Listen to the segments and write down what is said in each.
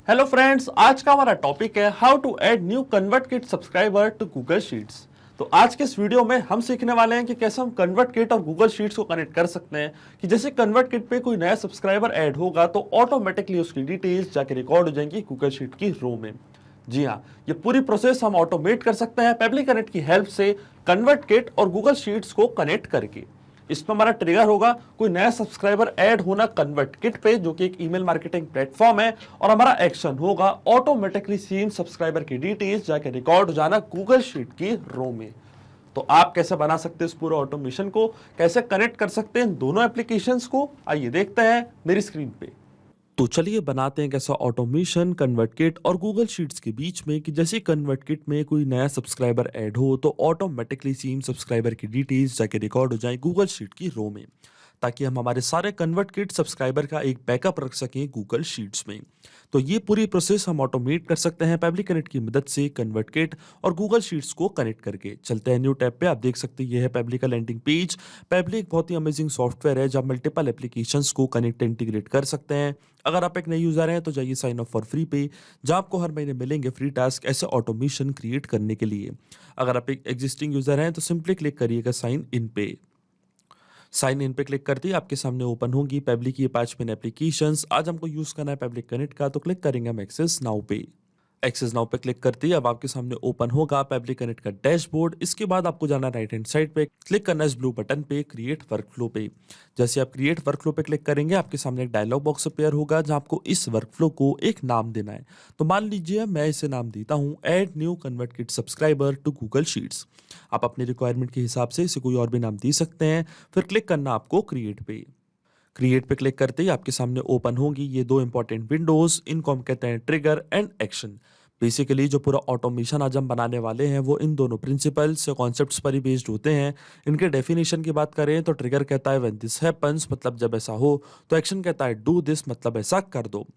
Hello friends, आज का हमारा टॉपिक है how to add new ConvertKit subscriber to Google Sheets. तो आज के इस वीडियो में हम सीखने वाले हैं कि कैसे हम कन्वर्टकिट और गूगल शीट्स को कनेक्ट कर सकते हैं कि जैसे कन्वर्टकिट पे कोई नया सब्सक्राइबर ऐड होगा तो ऑटोमेटिकली उसकी डिटेल्स जाके रिकॉर्ड हो जाएंगी गूगल शीट की रो में। जी हाँ, ये पूरी प्रोसेस हम ऑटोमेट कर सकते हैं पेबली कनेक्ट की हेल्प से कन्वर्टकिट और गूगल शीट्स को कनेक्ट करके। इसमें हमारा ट्रिगर होगा कोई नया सब्सक्राइबर ऐड होना कन्वर्टकिट पे, जो कि एक ईमेल मार्केटिंग प्लेटफॉर्म है, और हमारा एक्शन होगा ऑटोमेटिकली सेम सब्सक्राइबर की डिटेल्स जाके रिकॉर्ड हो जाना गूगल शीट की रो में। तो आप कैसे बना सकते हैं इस पूरे ऑटोमेशन को, कैसे कनेक्ट कर सकते हैं दोनों एप्लीकेशंस को, आइए देखते हैं मेरी स्क्रीन पे। तो चलिए बनाते हैं कैसा ऑटोमेशन कन्वर्टकिट और गूगल शीट्स के बीच में कि जैसे कन्वर्टकिट में कोई नया सब्सक्राइबर ऐड हो तो ऑटोमेटिकली सेम सब्सक्राइबर की डिटेल्स जाके रिकॉर्ड हो जाए गूगल शीट की रो में, ताकि हम हमारे सारे कन्वर्टकिट सब्सक्राइबर का एक बैकअप रख सकें गूगल शीट्स में। तो ये पूरी प्रोसेस हम ऑटोमेट कर सकते हैं पेबली कनेक्ट की मदद से कन्वर्टकिट और गूगल शीट्स को कनेक्ट करके। चलते हैं न्यू टैब पे। आप देख सकते हैं ये है पेबली का लैंडिंग पेज। पेबली एक बहुत ही अमेजिंग सॉफ्टवेयर है जब मल्टीपल एप्लीकेशंस को कनेक्ट इंटीग्रेट कर सकते हैं। अगर आप एक नए यूजर हैं तो जाइए साइन अप फॉर फ्री पे, जहां आपको हर महीने मिलेंगे फ्री टास्क ऐसे ऑटोमेशन क्रिएट करने के लिए। अगर आप एक एग्जिस्टिंग यूजर हैं तो सिंपली क्लिक करिएगा साइन इन पे। साइन इन पे क्लिक करते ही आपके सामने ओपन होगी पेबली की ये 5 मेन एप्लीकेशंस। आज हमको यूज करना है पेबली कनेक्ट का, तो क्लिक करेंगे हम एक्सेस नाउ पे। एक्सेस नाउ पे क्लिक करते ही अब आपके सामने ओपन होगा पेबली कनेक्ट का डैशबोर्ड। इसके बाद आपको जाना है राइट हैंड साइड पे, क्लिक करना है इस ब्लू बटन पे क्रिएट वर्कफ्लो पे। जैसे आप क्रिएट वर्कफ्लो पे क्लिक करेंगे आपके सामने एक डायलॉग बॉक्स अपेयर होगा जहां आपको इस वर्कफ्लो को एक नाम देना है। तो मान लीजिए मैं इसे नाम देता हूं add new ConvertKit subscriber to Google Sheets. आप अपनी रिक्वायरमेंट के हिसाब से इसे कोई और भी नाम दे सकते हैं। फिर क्लिक करना आपको क्रिएट पे। क्रिएट पे क्लिक करते ही आपके सामने ओपन होंगी ये दो इंपॉर्टेंट विंडोज। इनको हम कहते हैं ट्रिगर एंड एक्शन। बेसिकली जो पूरा ऑटोमेशन आज हम बनाने वाले हैं वो इन दोनों प्रिंसिपल्स या कॉन्सेप्ट्स पर ही बेस्ड होते हैं। इनके डेफिनेशन की बात करें तो ट्रिगर कहता है व्हेन दिस हैपेंस, मतलब जब ऐसा हो। तो एक्शन कहता है डू दिस, मतलब ऐसा कर दो।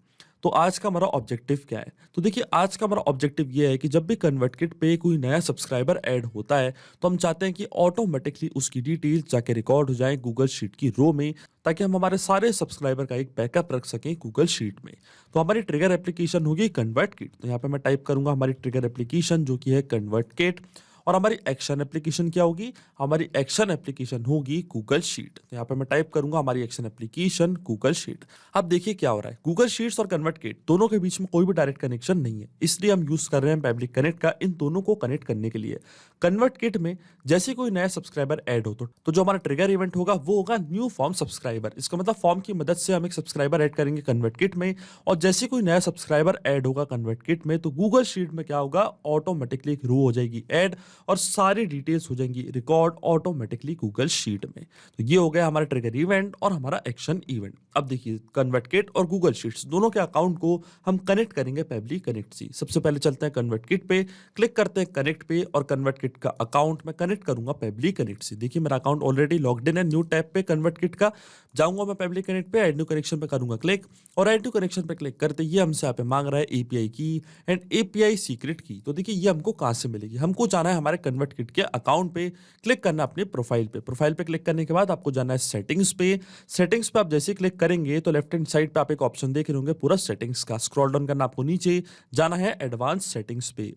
तो आज का हमारा ऑब्जेक्टिव क्या है? तो देखिए आज का हमारा ऑब्जेक्टिव ये है कि जब भी कन्वर्टकिट पे कोई नया सब्सक्राइबर ऐड होता है तो हम चाहते हैं कि ऑटोमेटिकली उसकी डिटेल्स जाके रिकॉर्ड हो जाए गूगल शीट की रो में, ताकि हम हमारे सारे सब्सक्राइबर का एक बैकअप रख सकें गूगल शीट में। तो हमारी ट्रिगर एप्लीकेशन होगी कन्वर्टकिट। तो यहाँ पे मैं टाइप करूंगा हमारी ट्रिगर एप्लीकेशन जो कि है कन्वर्टकिट। और हमारी एक्शन एप्लीकेशन क्या होगी? हमारी एक्शन एप्लीकेशन होगी गूगल शीट। तो यहाँ पे मैं टाइप करूंगा हमारी एक्शन एप्लीकेशन गूगल शीट। अब देखिए क्या हो रहा है, गूगल शीट्स और कन्वर्टकिट दोनों के बीच में कोई भी डायरेक्ट कनेक्शन नहीं है, इसलिए हम यूज कर रहे हैं पेबली कनेक्ट का इन दोनों को कनेक्ट करने के लिए। कन्वर्टकिट में जैसे कोई नया सब्सक्राइबर ऐड हो तो जो हमारा ट्रिगर इवेंट होगा वो होगा न्यू फॉर्म सब्सक्राइबर। इसका मतलब फॉर्म की मदद से हम एक सब्सक्राइबर ऐड करेंगे कन्वर्टकिट में, और जैसे कोई नया सब्सक्राइबर ऐड होगा कन्वर्टकिट में तो गूगल शीट में क्या होगा, ऑटोमेटिकली एक रो हो जाएगी ऐड और सारी डिटेल्स हो जाएंगी रिकॉर्ड ऑटोमेटिकली गूगल शीट में। तो ये हो गया हमारा ट्रिगर इवेंट और हमारा एक्शन इवेंट। अब देखिए कन्वर्टकिट और गूगल शीट्स दोनों के अकाउंट को हम कनेक्ट करेंगे पेबली कनेक्ट से। सबसे पहले चलते हैं कन्वर्टकिट पे, क्लिक करते हैं कनेक्ट पे, और कन्वर्टकिट का अकाउंट मैं कनेक्ट करूंगा पेबली कनेक्ट से। देखिए मेरा अकाउंट ऑलरेडी लॉग्ड इन है। न्यू टैब पे कन्वर्टकिट का जाऊंगा मैं पेबली कनेक्ट पे, ऐड न्यू कनेक्शन पे करूंगा क्लिक, और ऐड न्यू कनेक्शन पे क्लिक करते ये हमसे यहाँ पे मांग रहा है एपीआई की एंड एपीआई सीक्रेट की। तो देखिए ये हमको कहां से मिलेगी, हमको जाना है हमारे कन्वर्टकिट के अकाउंट पे, क्लिक करना अपने प्रोफाइल पे। प्रोफाइल पे क्लिक करने के बाद आपको जाना है सेटिंग्स पे। सेटिंग्स पे आप जैसे क्लिक करेंगे तो लेफ्ट हैंड साइड पे आप एक ऑप्शन देख रहे होंगे पूरा सेटिंग्स का। स्क्रॉल डाउन करना आपको नीचे, जाना है एडवांस सेटिंग्स पे।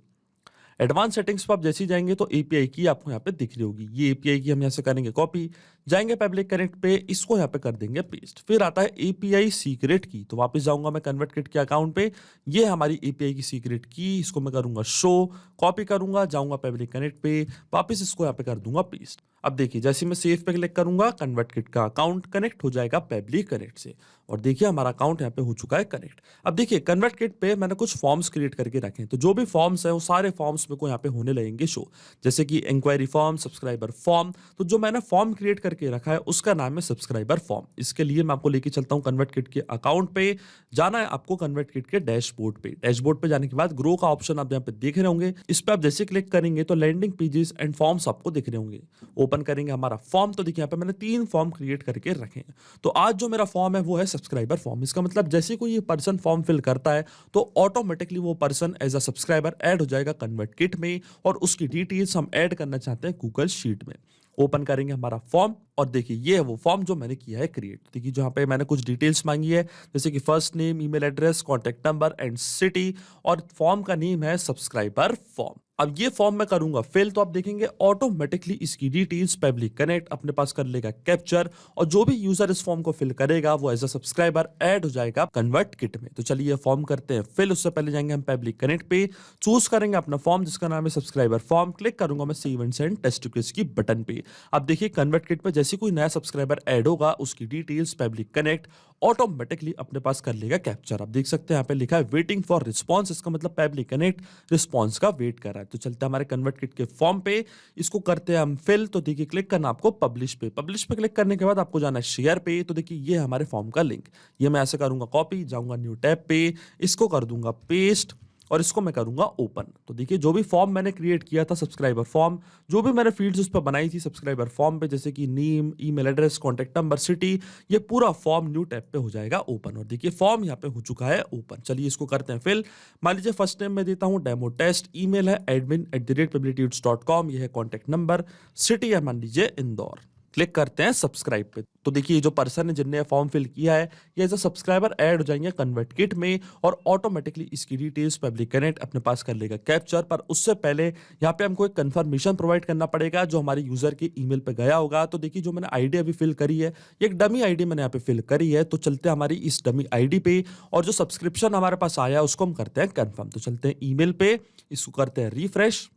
एडवांस सेटिंग्स पर आप जैसे ही जाएंगे तो एपीआई की आपको यहाँ पे दिख रही होगी। ये एपीआई की हम यहाँ से करेंगे कॉपी, जाएंगे पब्लिक कनेक्ट पे, इसको यहाँ पे कर देंगे पेस्ट। फिर आता है एपीआई सीक्रेट की। तो वापस जाऊंगा मैं कन्वर्टकिट के अकाउंट पे, ये हमारी एपीआई की सीक्रेट की, इसको मैं करूंगा शो, कॉपी करूंगा, जाऊंगा पब्लिक कनेक्ट पे, वापस इसको यहाँ पे कर दूंगा पेस्ट। अब देखिए जैसे मैं सेव पे क्लिक करूंगा कन्वर्टकिट का अकाउंट कनेक्ट हो जाएगा पब्लिक कनेक्ट से, और देखिए हमारा अकाउंट यहाँ पे हो चुका है कनेक्ट। अब देखिए कन्वर्टकिट पे मैंने कुछ फॉर्म्स क्रिएट करके रखे हैं, तो जो भी फॉर्म्स है वो सारे फॉर्म्स मेरे को यहाँ पे होने लगेंगे शो, जैसे कि इंक्वायरी फॉर्म, सब्सक्राइबर फॉर्म। तो जो मैंने फॉर्म क्रिएट करके रखा है उसका नाम है सब्सक्राइबर फॉर्म। इसके लिए मैं आपको लेके चलता हूँ कन्वर्टकिट के अकाउंट पे। जाना है आपको कन्वर्टकिट के डैशबोर्ड पे। डैशबोर्ड पे जाने के बाद ग्रो का ऑप्शन आप यहाँ पे देख रहे होंगे, इस पे आप जैसे क्लिक करेंगे तो लैंडिंग पेजेस एंड फॉर्म्स आपको दिख रहे होंगे। ओपन करेंगे हमारा फॉर्म, तो देखिए यहाँ पे मैंने 3 फॉर्म क्रिएट करके रखे हैं। तो आज जो मेरा फॉर्म है वो है सब्सक्राइबर फॉर्म। इसका मतलब जैसे कोई ये पर्सन फॉर्म फिल करता है तो ऑटोमेटिकली वो person as a subscriber add हो जाएगा कन्वर्टकिट में, और उसकी डिटेल्स हम ऐड करना चाहते हैं गूगल शीट में। ओपन करेंगे हमारा फॉर्म और देखिए ये है वो फॉर्म जो मैंने किया है क्रिएट। देखिए जहाँ पे मैंने कुछ डिटेल्स मांगी है जैसे कि first name, email address, contact number and city, और फॉर्म का नेम है सब्सक्राइबर फॉर्म। अब ये फॉर्म मैं करूंगा फिल, तो आप देखेंगे ऑटोमेटिकली इसकी डिटेल्स पब्लिक कनेक्ट अपने पास कर लेगा कैप्चर, और जो भी यूजर इस फॉर्म को फिल करेगा वो एज अ सब्सक्राइबर ऐड हो जाएगा कन्वर्ट किट में। तो चलिए फॉर्म करते हैं फिल। उससे पहले जाएंगे हम पब्लिक कनेक्ट पे, चूज करेंगे अपना फॉर्म जिसका नाम है सब्सक्राइबर फॉर्म, क्लिक करूंगा मैं save and send test request की बटन पे। अब देखिए कन्वर्ट किट पे जैसे कोई नया सब्सक्राइबर ऐड होगा उसकी डिटेल्स पब्लिक कनेक्ट ऑटोमेटिकली अपने पास कर लेगा कैप्चर। आप देख सकते हैं यहाँ पे लिखा है वेटिंग फॉर रिस्पॉन्स, इसका मतलब पब्लिक कनेक्ट रिस्पॉन्स का वेट कर रहा है। तो चलते हैं हमारे कन्वर्ट किट के फॉर्म पे, इसको करते हैं हम फिल। तो देखिए क्लिक करना आपको पब्लिश पे, पब्लिश पे क्लिक करने के बाद आपको जाना है शेयर पे। तो देखिए ये हमारे फॉर्म का लिंक, ये मैं ऐसे करूंगा कॉपी, जाऊंगा न्यू टैब पे, इसको कर दूंगा पेस्ट और इसको मैं करूंगा ओपन। तो देखिए जो भी फॉर्म मैंने क्रिएट किया था सब्सक्राइबर फॉर्म, जो भी मैंने फील्ड्स उस पर बनाई थी सब्सक्राइबर फॉर्म पे, जैसे कि name, email address, contact number, city, ये पूरा फॉर्म न्यू टैब पे हो जाएगा ओपन। और देखिए फॉर्म यहाँ पे हो चुका है ओपन। चलिए इसको करते हैं फिल। मान लीजिए फर्स्ट नेम मैं देता हूँ डेमो टेस्ट, ईमेल है admin@publictudes.com, ये है कॉन्टैक्ट नंबर, सिटी है मान लीजिए इंदौर। क्लिक करते हैं सब्सक्राइब पे। तो देखिए जो पर्सन है जिनने फॉर्म फिल किया है ये एज अ सब्सक्राइबर ऐड हो जाएंगे कन्वर्ट किट में, और ऑटोमेटिकली इसकी डिटेल्स पब्लिक कनेक्ट अपने पास कर लेगा कैप्चर। पर उससे पहले यहाँ पे हमको एक कंफर्मेशन प्रोवाइड करना पड़ेगा जो हमारे यूजर के ईमेल पे गया होगा। तो देखिए जो मैंने आईडी अभी फिल करी है, ये एक डमी आईडी मैंने यहाँ पे फिल करी है। तो चलते हैं हमारी इस डमी आईडी पे, और जो सब्सक्रिप्शन हमारे पास आया है उसको हम करते हैं कंफर्म। तो चलते हैं ईमेल पे, इसको करते हैं रिफ्रेश,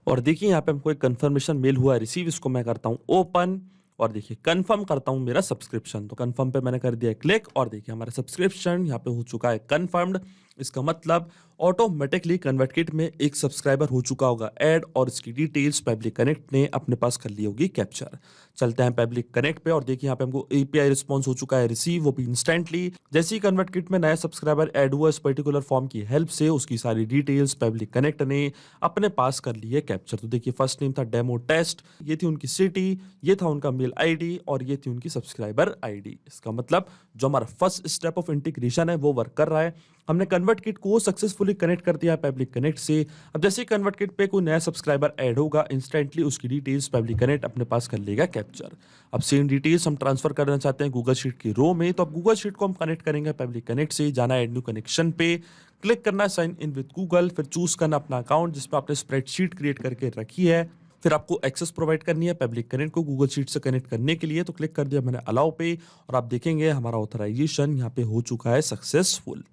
और देखिए यहाँ पे हमको एक कंफर्मेशन मेल हुआ है रिसीव, इसको मैं करता हूँ ओपन, और देखिए कंफर्म करता हूं मेरा सब्सक्रिप्शन। तो कंफर्म पे मैंने कर दिया क्लिक, और देखिए हमारा सब्सक्रिप्शन यहाँ पे हो चुका है कंफर्म्ड। इसका मतलब ऑटोमेटिकली कन्वर्ट किट में एक सब्सक्राइबर हो चुका होगा ऐड, और इसकी डिटेल्स पब्लिक कनेक्ट ने अपने पास कर ली होगी कैप्चर। चलते हैं पब्लिक कनेक्ट पे, और देखिए यहाँ पे हमको एपीआई रिस्पॉन्स हो चुका है रिसीव, वो भी इंस्टेंटली। जैसे ही कन्वर्ट किट में नया सब्सक्राइबर ऐड हुआ इस पर्टिकुलर फॉर्म की हेल्प से उसकी सारी डिटेल्स पब्लिक कनेक्ट ने अपने पास कर ली है कैप्चर। तो देखिए फर्स्ट नेम था डेमो टेस्ट, ये थी उनकी सिटी, ये था उनका मेल आईडी, और ये थी उनकी सब्सक्राइबर आईडी। इसका मतलब जो हमारा फर्स्ट स्टेप ऑफ इंटीग्रेशन है वो वर्क कर रहा है। हमने कन्वर्ट किट को सक्सेसफुली कनेक्ट कर दिया है पब्लिक कनेक्ट से। अब जैसे ही कन्वर्ट किट पे कोई नया सब्सक्राइबर ऐड होगा इंस्टेंटली उसकी डिटेल्स पब्लिक कनेक्ट अपने पास कर लेगा कैप्चर। अब सेम डिटेल्स हम ट्रांसफर करना चाहते हैं गूगल शीट की रो में, तो अब गूगल शीट को हम कनेक्ट करेंगे पब्लिक कनेक्ट से। जाना है एड न्यू कनेक्शन पे, क्लिक करना है साइन इन विद गूगल, फिर चूज करना अपना अकाउंट जिसपे आपने स्प्रेडशीट क्रिएट करके रखी है। फिर आपको एक्सेस प्रोवाइड करनी है पब्लिक कनेक्ट को गूगल शीट से कनेक्ट करने के लिए। तो क्लिक कर दिया मैंने अलाउ पे, और आप देखेंगे हमारा ऑथराइजेशन यहाँ पे हो चुका है सक्सेसफुल।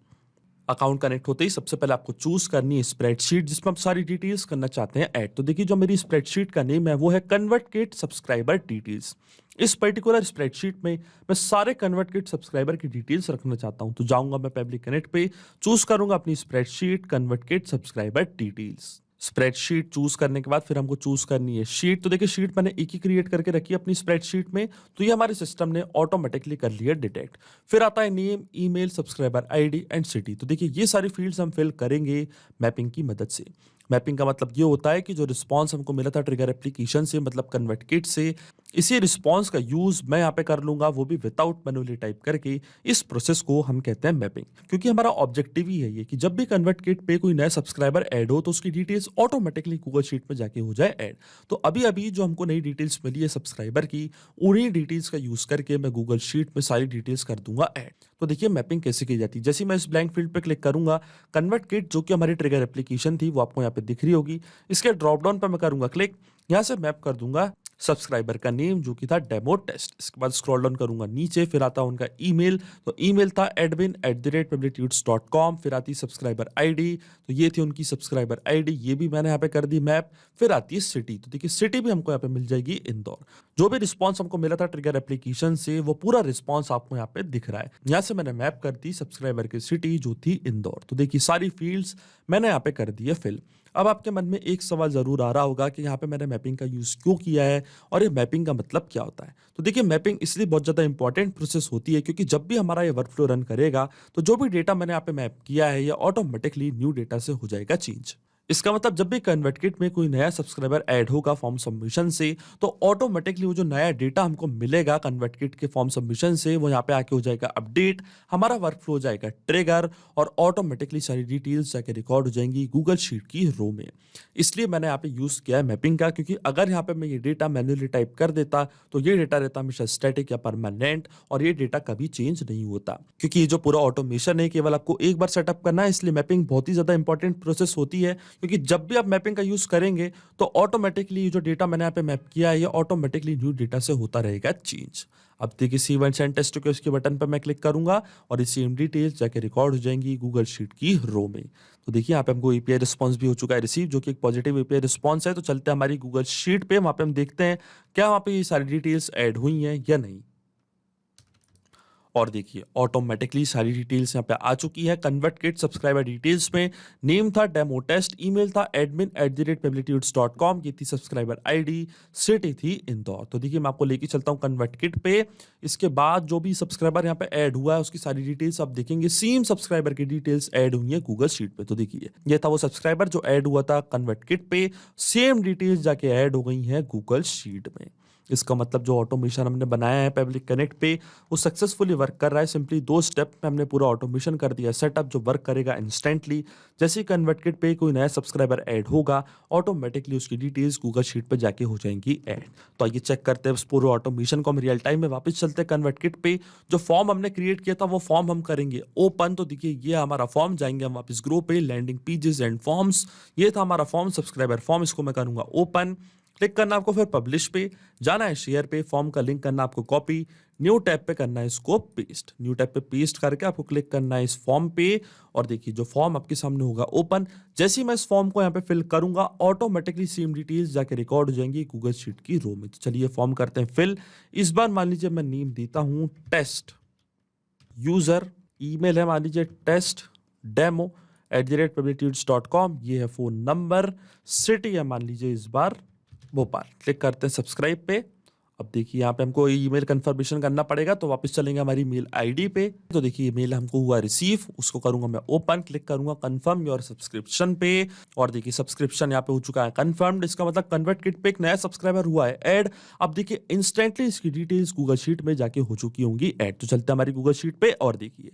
अकाउंट कनेक्ट होते ही सबसे पहले आपको चूज करनी है स्प्रेडशीट जिसमें आप सारी डिटेल्स करना चाहते हैं ऐड। तो देखिए जो मेरी स्प्रेडशीट का नेम है वो है कन्वर्ट किट सब्सक्राइबर डिटेल्स। इस पर्टिकुलर स्प्रेडशीट में मैं सारे कन्वर्ट किट सब्सक्राइबर की डिटेल्स रखना चाहता हूं। तो जाऊंगा मैं पब्लिक कनेक्ट पे, चूज करूंगा अपनी spreadsheet convert kit subscriber details. Spreadsheet choose करने के बाद फिर हमको चूज करनी है शीट। तो देखिए शीट मैंने एक ही क्रिएट करके रखी है अपनी स्प्रेडशीट में, तो ये हमारे सिस्टम ने ऑटोमेटिकली कर लिया डिटेक्ट। फिर आता है name, email, subscriber ID and city. तो देखिए ये सारी फील्ड्स हम फिल करेंगे मैपिंग की मदद से। मैपिंग का मतलब ये होता है कि जो रिस्पॉन्स हमको मिला था ट्रिगर एप्लीकेशन से मतलब कन्वर्ट किट से, इसी रिस्पॉन्स का यूज मैं यहाँ पे कर लूंगा, वो भी विदाउट मैन्युअली टाइप करके। इस प्रोसेस को हम कहते हैं मैपिंग, क्योंकि हमारा ऑब्जेक्टिव ही है ये कि जब भी कन्वर्ट किट पे कोई नया सब्सक्राइबर ऐड हो तो उसकी डिटेल्स ऑटोमेटिकली गूगल शीट में जाके हो जाए ऐड। तो अभी अभी जो हमको नई डिटेल्स मिली है सब्सक्राइबर की, उन्हीं डिटेल्स का यूज करके मैं गूगल शीट में सारी डिटेल्स कर दूंगा ऐड। तो देखिए मैपिंग कैसे की जाती है। जैसे मैं इस ब्लैंक फील्ड पे क्लिक करूंगा, कन्वर्ट किट जो कि हमारी ट्रिगर एप्लीकेशन थी वो आपको यहाँ पे दिख रही होगी। इसके ड्रॉप डाउन पर मैं करूंगा क्लिक, यहाँ से मैप कर दूंगा सब्सक्राइबर का नेम जो कि था डेमो टेस्ट। इसके बाद स्क्रॉल डाउन करूंगा नीचे, फिर आता है उनका ईमेल। तो ईमेल था admin@publictudes.com। फिर आती है सब्सक्राइबर आईडी, तो ये थी उनकी सब्सक्राइबर आईडी, ये भी मैंने यहाँ पे कर दी मैप। फिर आती है सिटी, तो देखिए सिटी भी हमको यहाँ पे मिल जाएगी इंदौर। जो भी रिस्पॉन्स हमको मिला था ट्रिगर एप्लीकेशन से वो पूरा रिस्पॉन्स आपको यहाँ पे दिख रहा है। यहाँ से मैंने मैप कर दी सब्सक्राइबर की सिटी जो थी इंदौर। तो देखिए सारी फील्ड्स मैंने यहाँ पे कर दी है फिल। अब आपके मन में एक सवाल जरूर आ रहा होगा कि यहाँ पे मैंने मैपिंग का यूज क्यों किया है और ये मैपिंग का मतलब क्या होता है। तो देखिए मैपिंग इसलिए बहुत ज्यादा इंपॉर्टेंट प्रोसेस होती है क्योंकि जब भी हमारा ये वर्कफ्लो रन करेगा तो जो भी डेटा मैंने यहाँ पे मैप किया है ये ऑटोमेटिकली न्यू डेटा से हो जाएगा चेंज। इसका मतलब जब भी कन्वर्टकिट में कोई नया सब्सक्राइबर ऐड होगा फॉर्म सबमिशन से, तो ऑटोमेटिकली वो जो नया डेटा हमको मिलेगा कन्वर्टकिट के फॉर्म सबमिशन से, वो यहाँ पे आके हो जाएगा अपडेट, हमारा वर्कफ्लो हो जाएगा ट्रिगर, और ऑटोमेटिकली सारी डिटेल्स जाके रिकॉर्ड हो जाएंगी गूगल शीट की रो में। इसलिए मैंने यहाँ पे यूज किया है मैपिंग का, क्योंकि अगर यहाँ पे मैं ये डेटा मैन्युअली टाइप कर देता तो ये डेटा रहता हमेशा स्टैटिक या परमानेंट, और ये डेटा कभी चेंज नहीं होता। क्योंकि ये जो पूरा ऑटोमेशन है केवल आपको एक बार सेटअप करना है, इसलिए मैपिंग बहुत ही ज्यादा इंपॉर्टेंट प्रोसेस होती है। क्योंकि जब भी आप मैपिंग का यूज करेंगे तो ऑटोमेटिकली जो डेटा मैंने यहाँ पे मैप किया है ये ऑटोमेटिकली न्यू डेटा से होता रहेगा चेंज। अब देखिए सी वन सेंड टेस्ट के उसके बटन पर मैं क्लिक करूंगा और ये सेम डिटेल्स जाके रिकॉर्ड हो जाएंगी गूगल शीट की रो में। तो देखिए यहाँ पे हमको एपीआई रिस्पांस भी हो चुका है रिसीव, जो कि एक पॉजिटिव एपीआई रिस्पांस है। तो चलते हैं हमारी गूगल शीट पे, वहां पे हम देखते हैं क्या वहां पे ये सारी डिटेल्स ऐड हुई हैं या नहीं। और देखिए ऑटोमेटिकली सारी डिटेल्स यहाँ पे आ चुकी है कन्वर्टकिट सब्सक्राइबर डिटेल्स में। नेम था डेमो टेस्ट, ईमेल था admin@pebblitudes.com, ये थी सब्सक्राइबर आईडी, सिटी थी इंदौर। तो देखिए मैं आपको लेके चलता हूँ कन्वर्टकिट पे। इसके बाद जो भी सब्सक्राइबर यहाँ पे ऐड हुआ है उसकी सारी डिटेल्स आप देखेंगे, सेम सब्सक्राइबर की डिटेल्स ऐड हुई है गूगल शीट पे। तो देखिए ये था वो सब्सक्राइबर जो ऐड हुआ था कन्वर्टकिट पे, सेम डिटेल्स जाके ऐड हो गई है गूगल शीट में। इसका मतलब जो ऑटोमेशन हमने बनाया है पब्लिक कनेक्ट पे वो सक्सेसफुली वर्क कर रहा है। सिंपली 2 स्टेप में हमने पूरा ऑटोमेशन कर दिया सेटअप, जो वर्क करेगा इंस्टेंटली। जैसे ही कन्वर्टकिट पे कोई नया सब्सक्राइबर ऐड होगा ऑटोमेटिकली उसकी डिटेल्स गूगल शीट पे जाके हो जाएंगी ऐड। तो आइए चेक करते हैं उस पूरे ऑटोमेशन को हम रियल टाइम में। वापस चलते हैं कन्वर्टकिट पे, जो फॉर्म हमने क्रिएट किया था वो फॉर्म हम करेंगे ओपन। तो देखिए ये हमारा फॉर्म, जाएंगे हम वापस ग्रो पे, लैंडिंग पेजेस एंड फॉर्म्स। ये था हमारा फॉर्म सब्सक्राइबर फॉर्म, इसको मैं करूंगा ओपन। क्लिक करना आपको, फिर पब्लिश पे जाना है, शेयर पे, फॉर्म का लिंक करना आपको कॉपी, न्यू टैब पे करना है इसको पेस्ट। न्यू टैब पे पेस्ट करके आपको क्लिक करना है इस फॉर्म पे, और देखिए जो फॉर्म आपके सामने होगा ओपन। जैसे ही मैं इस फॉर्म को यहाँ पे फिल करूंगा ऑटोमेटिकली सेम डिटेल्स जाके रिकॉर्ड हो जाएंगी गूगल शीट की रो में। तो चलिए फॉर्म करते हैं फिल। इस बार मान लीजिए मैं नेम देता हूँ टेस्ट, यूजर ईमेल है मान लीजिए टेस्ट डेमो @pebblitudes.com, ये है फोन नंबर, सिटी है मान लीजिए इस बार भोपाल। क्लिक करते हैं सब्सक्राइब पे। अब देखिए यहाँ पे हमको ईमेल कंफर्मेशन करना पड़ेगा, तो वापस चलेंगे हमारी मेल आईडी पे। तो देखिए मेल हमको हुआ रिसीव, उसको करूंगा मैं ओपन, क्लिक करूंगा कंफर्म योर सब्सक्रिप्शन पे, और देखिए सब्सक्रिप्शन यहाँ पे हो चुका है कंफर्म्ड। इसका मतलब कन्वर्टकिट पे एक नया सब्सक्राइबर हुआ है ऐड। अब देखिए इंस्टेंटली इसकी डिटेल्स गूगल शीट में जाके हो चुकी होंगी ऐड। तो चलते हैं हमारी गूगल शीट पे, और देखिए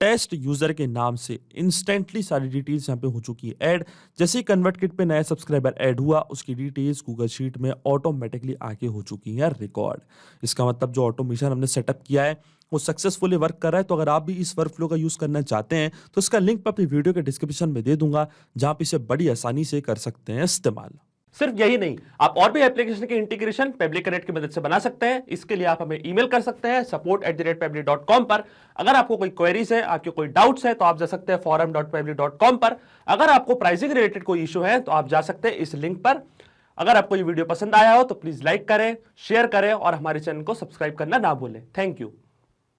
टेस्ट यूजर के नाम से इंस्टेंटली सारी डिटेल्स यहाँ पे हो चुकी है ऐड। जैसे ही कन्वर्टकिट पे नया सब्सक्राइबर ऐड हुआ उसकी डिटेल्स गूगल शीट में ऑटोमेटिकली आके हो चुकी हैं रिकॉर्ड। इसका मतलब जो ऑटोमेशन हमने सेटअप किया है वो सक्सेसफुली वर्क कर रहा है। तो अगर आप भी इस वर्कफ्लो का यूज करना चाहते हैं तो इसका लिंक मैं अपनी वीडियो के डिस्क्रिप्शन में दे दूंगा, जहां पे इसे बड़ी आसानी से कर सकते हैं इस्तेमाल। सिर्फ यही नहीं, आप और भी एप्लीकेशन के इंटीग्रेशन पेबली कनेक्ट की मदद से बना सकते हैं। इसके लिए आप हमें ईमेल कर सकते हैं support@pebblitudes.com पर। अगर आपको कोई क्वेरीज है, आपके कोई डाउट्स है, तो आप जा सकते हैं forum.pebblitudes.com पर। अगर आपको प्राइसिंग रिलेटेड कोई इशू है तो आप जा सकते हैं इस लिंक पर। अगर आपको ये वीडियो पसंद आया हो तो प्लीज लाइक करें, शेयर करें और हमारे चैनल को सब्सक्राइब करना ना भूलें। Thank you.